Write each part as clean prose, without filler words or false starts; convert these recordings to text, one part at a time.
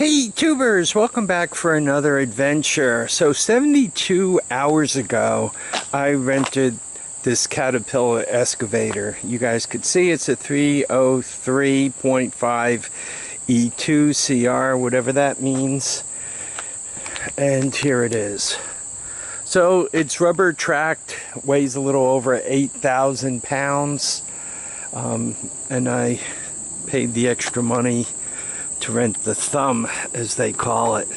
Hey tubers, welcome back for another adventure. So 72 hours ago I rented this Caterpillar excavator. You guys could see it's a 303.5 E2 CR, whatever that means. And here it is. So it's rubber tracked, weighs a little over 8,000 pounds. And I paid the extra money to rent the thumb, as they call it.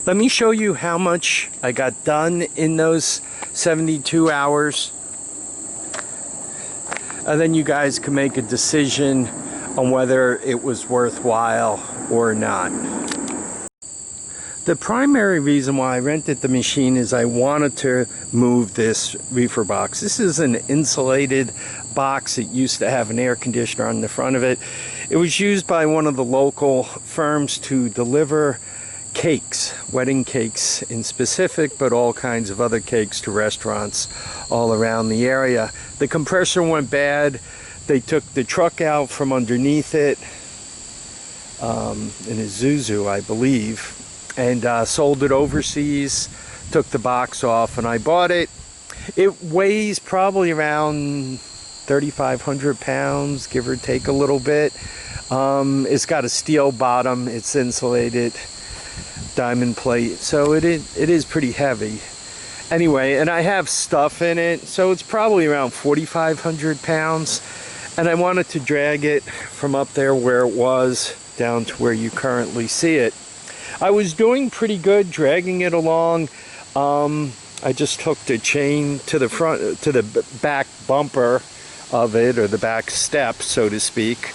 Let me show you how much I got done in those 72 hours. And then you guys can make a decision on whether it was worthwhile or not. The primary reason why I rented the machine is I wanted to move this reefer box. This is an insulated box. It used to have an air conditioner on the front of it. It was used by one of the local firms to deliver cakes, wedding cakes in specific, but all kinds of other cakes to restaurants all around the area. The compressor went bad. They took the truck out from underneath it in Isuzu, I believe, and sold it overseas, took the box off, and I bought it. It weighs probably around 3,500 pounds, give or take a little bit. It's got a steel bottom, it's insulated, diamond plate, so it is pretty heavy. Anyway, and I have stuff in it, so it's probably around 4,500 pounds. And I wanted to drag it from up there where it was down to where you currently see it. I was doing pretty good dragging it along. I just hooked a chain to the front, to the back bumper of it, or the back step, so to speak,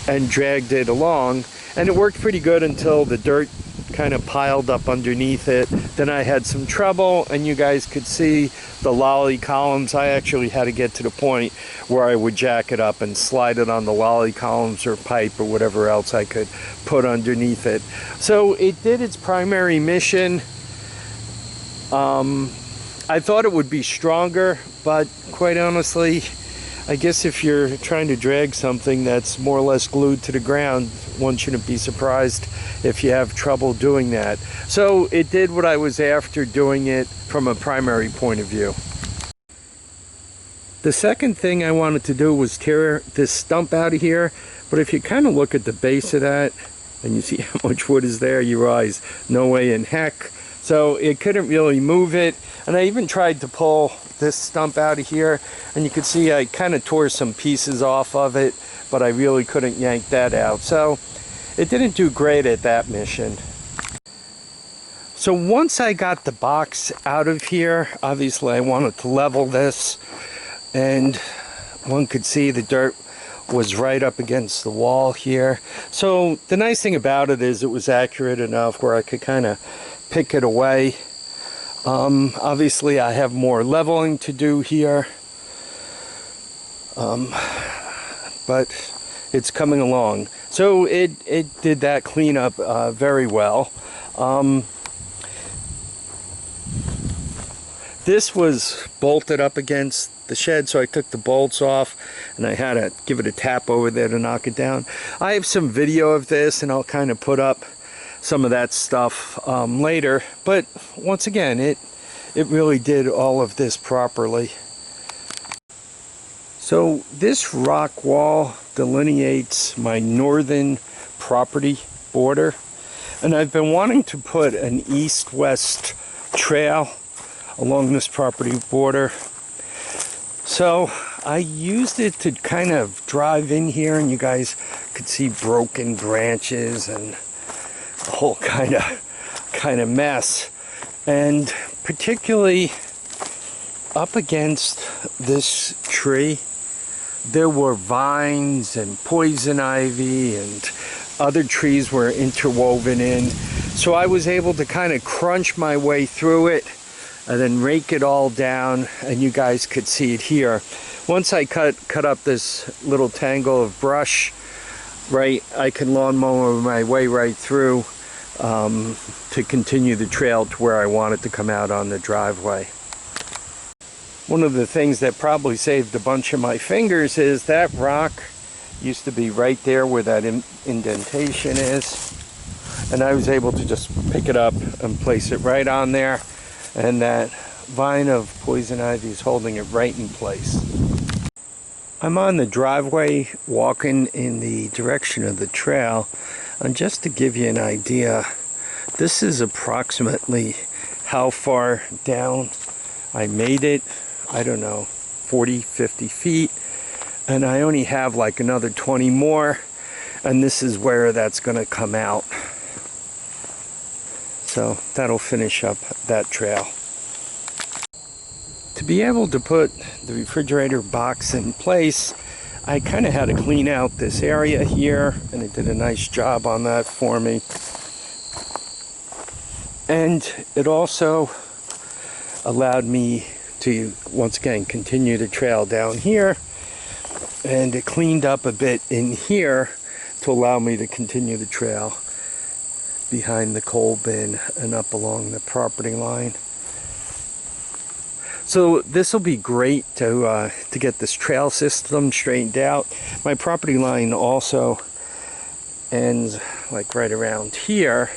and dragged it along. And it worked pretty good until the dirt kind of piled up underneath it. Then I had some trouble, and you guys could see the lolly columns. I actually had to get to the point where I would jack it up and slide it on the lolly columns or pipe or whatever else I could put underneath it. So it did its primary mission. I thought it would be stronger, but quite honestly, I guess if you're trying to drag something that's more or less glued to the ground, one shouldn't be surprised if you have trouble doing that. So it did what I was after, doing it from a primary point of view. The second thing I wanted to do was tear this stump out of here, but if you kind of look at the base of that and you see how much wood is there, you realize no way in heck. So it couldn't really move it, and I even tried to pull this stump out of here, and you can see I kind of tore some pieces off of it, but I really couldn't yank that out. So it didn't do great at that mission. So once I got the box out of here, obviously I wanted to level this, and one could see the dirt was right up against the wall here. So the nice thing about it is it was accurate enough where I could kind of pick it away. Obviously I have more leveling to do here, but it's coming along. So it did that cleanup very well. This was bolted up against the shed, so I took the bolts off and I had to give it a tap over there to knock it down. I have some video of this, and I'll kind of put up some of that stuff later, but once again, it really did all of this properly. So this rock wall delineates my northern property border, and I've been wanting to put an east-west trail along this property border. So I used it to kind of drive in here, and you guys could see broken branches and a whole kind of mess. And particularly up against this tree, there were vines and poison ivy, and other trees were interwoven in. So I was able to kind of crunch my way through it and then rake it all down, and you guys could see it here. Once I cut up this little tangle of brush, right, I can lawnmower my way right through to continue the trail to where I want it to come out on the driveway. One of the things that probably saved a bunch of my fingers is that rock used to be right there where that indentation is. and I was able to just pick it up and place it right on there, and that vine of poison ivy is holding it right in place. I'm on the driveway walking in the direction of the trail, and just to give you an idea, this is approximately how far down I made it. I don't know, 40-50 feet, and I only have like another 20 more, and this is where that's going to come out. So that'll finish up that trail. To be able to put the refrigerator box in place, I kind of had to clean out this area here, and it did a nice job on that for me. And it also allowed me to, once again, continue the trail down here, and it cleaned up a bit in here to allow me to continue the trail behind the coal bin and up along the property line. So this will be great to get this trail system straightened out. My property line also ends like right around here,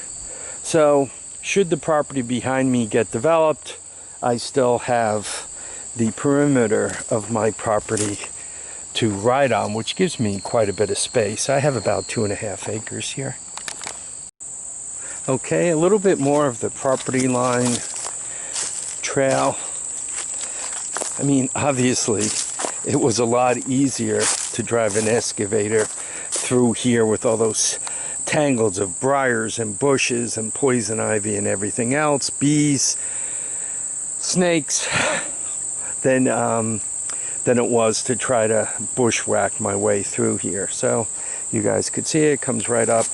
so should the property behind me get developed, I still have the perimeter of my property to ride on, which gives me quite a bit of space. I have about 2.5 acres here. Okay, a little bit more of the property line trail. I mean, obviously, it was a lot easier to drive an excavator through here with all those tangles of briars and bushes and poison ivy and everything else, bees, snakes, than it was to try to bushwhack my way through here. So you guys could see it comes right up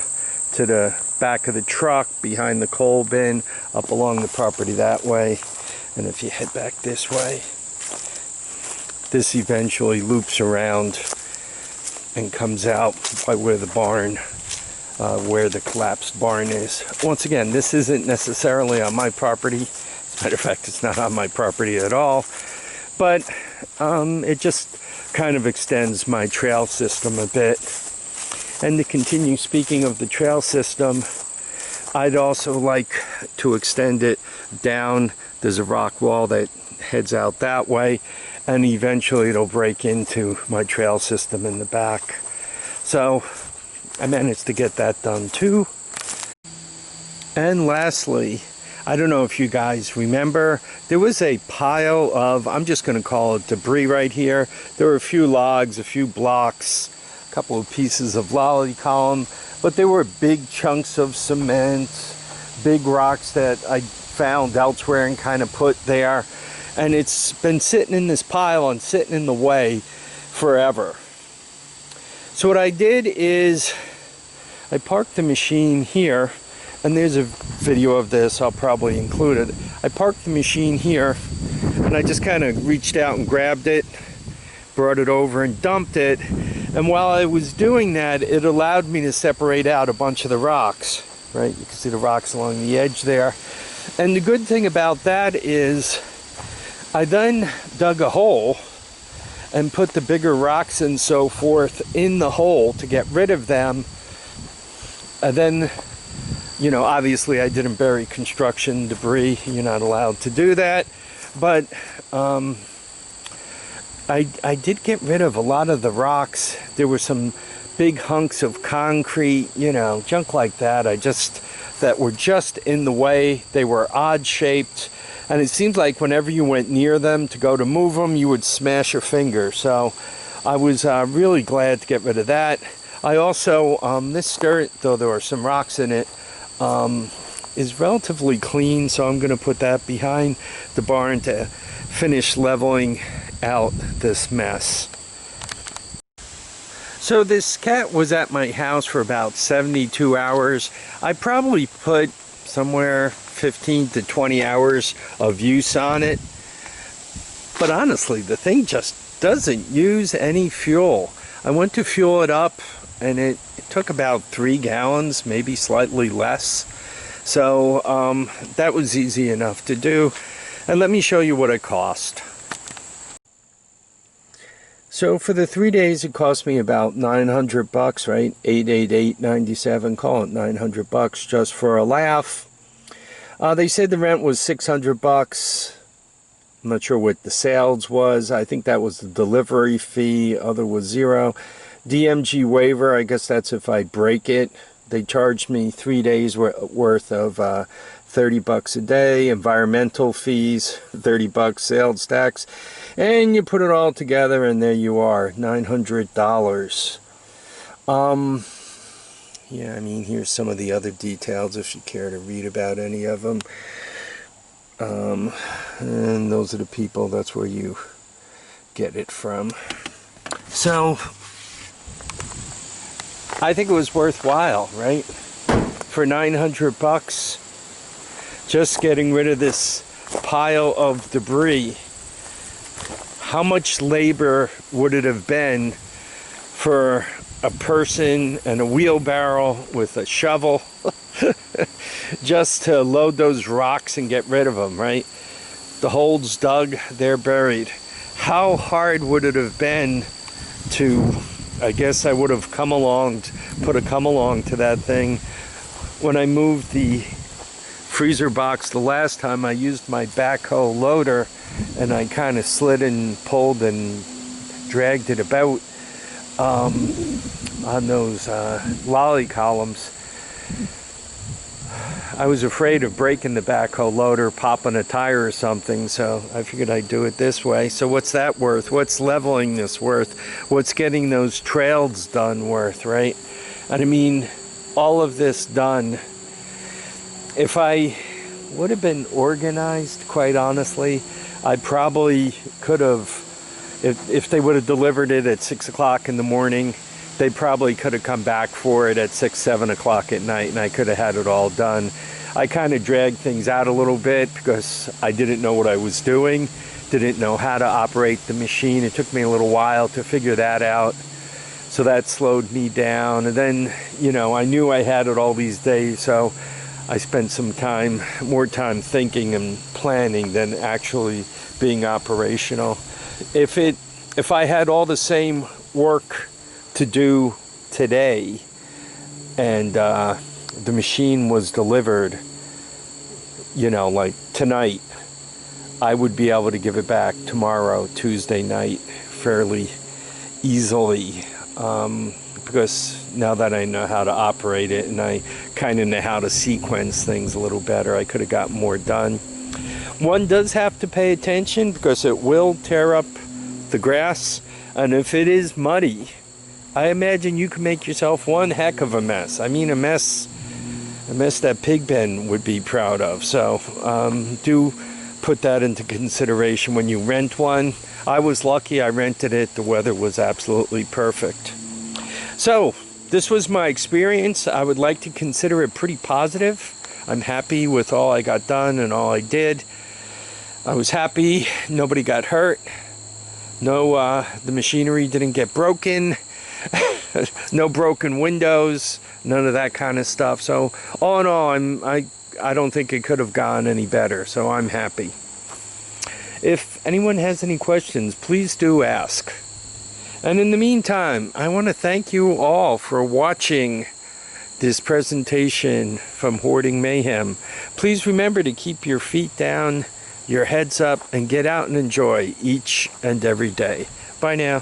to the back of the truck, behind the coal bin, up along the property that way. And if you head back this way, this eventually loops around and comes out by where the barn, where the collapsed barn is. Once again, this isn't necessarily on my property. As a matter of fact, it's not on my property at all. But it just kind of extends my trail system a bit. And to continue speaking of the trail system, I'd also like to extend it down. There's a rock wall that heads out that way, and eventually it'll break into my trail system in the back. So I managed to get that done too. And lastly, I don't know if you guys remember, there was a pile of, I'm just going to call it debris right here. There were a few logs, a few blocks, a couple of pieces of lolly column, but there were big chunks of cement, big rocks that I found elsewhere and kind of put there. And it's been sitting in this pile and sitting in the way forever. So what I did is I parked the machine here, and there's a video of this, I'll probably include it. I parked the machine here, and I just kind of reached out and grabbed it, brought it over and dumped it. And while I was doing that, it allowed me to separate out a bunch of the rocks, right? You can see the rocks along the edge there. And the good thing about that is I then dug a hole and put the bigger rocks and so forth in the hole to get rid of them. And then, you know, obviously I didn't bury construction debris. You're not allowed to do that. But I did get rid of a lot of the rocks. There were some big hunks of concrete, you know, junk like that. That were just in the way. They were odd shaped. And it seems like whenever you went near them to go to move them, you would smash your finger. So I was really glad to get rid of that. I also, this dirt, though there are some rocks in it, is relatively clean. So I'm going to put that behind the barn to finish leveling out this mess. So this cat was at my house for about 72 hours. I probably put somewhere 15 to 20 hours of use on it. But honestly, the thing just doesn't use any fuel. I went to fuel it up, and it took about 3 gallons, maybe slightly less. So that was easy enough to do. And let me show you what it cost. So for the 3 days, it cost me about $900, right? 888.97. Call it $900 just for a laugh. They said the rent was $600. I'm not sure what the sales was. I think that was the delivery fee. Other was zero. DMG waiver, I guess that's if I break it. They charged me 3 days worth of $30 a day. Environmental fees, $30. Sales tax. And you put it all together and there you are, $900. Yeah, I mean, here's some of the other details if you care to read about any of them. And those are the people, that's where you get it from. So, I think it was worthwhile, right? For $900, just getting rid of this pile of debris. How much labor would it have been for a person and a wheelbarrow with a shovel just to load those rocks and get rid of them, right? The holes dug, they're buried. How hard would it have been to, I guess I would have put a come along to that thing. When I moved the freezer box the last time, I used my backhoe loader and I kind of slid and pulled and dragged it about on those lolly columns. I was afraid of breaking the backhoe loader, popping a tire or something, so I figured I'd do it this way. So what's that worth? What's leveling this worth? What's getting those trails done worth, right? And I mean, all of this done, if I would have been organized, quite honestly, I probably could have, if they would have delivered it at 6 o'clock in the morning, they probably could have come back for it at 6, 7 o'clock at night, and I could have had it all done. I kind of dragged things out a little bit because I didn't know what I was doing, didn't know how to operate the machine. It took me a little while to figure that out, so that slowed me down. And then, you know, I knew I had it all these days, so I spent some time, more time thinking and planning than actually being operational. If I had all the same work to do today and the machine was delivered, you know, like tonight, I would be able to give it back tomorrow, Tuesday night, fairly easily, because now that I know how to operate it and I kind of know how to sequence things a little better, I could have got more done. One does have to pay attention because it will tear up the grass, and if it is muddy, I imagine you can make yourself one heck of a mess. I mean, a mess that Pigpen would be proud of. So do put that into consideration when you rent one. I was lucky I rented it. The weather was absolutely perfect. So this was my experience. I would like to consider it pretty positive. I'm happy with all I got done and all I did. I was happy nobody got hurt. No, the machinery didn't get broken. No broken windows, none of that kind of stuff. So all in all, I don't think it could have gone any better, so I'm happy. If anyone has any questions, please do ask. And in the meantime, I want to thank you all for watching this presentation from Hoarding Mayhem. Please remember to keep your feet down, your heads up, and get out and enjoy each and every day. Bye now.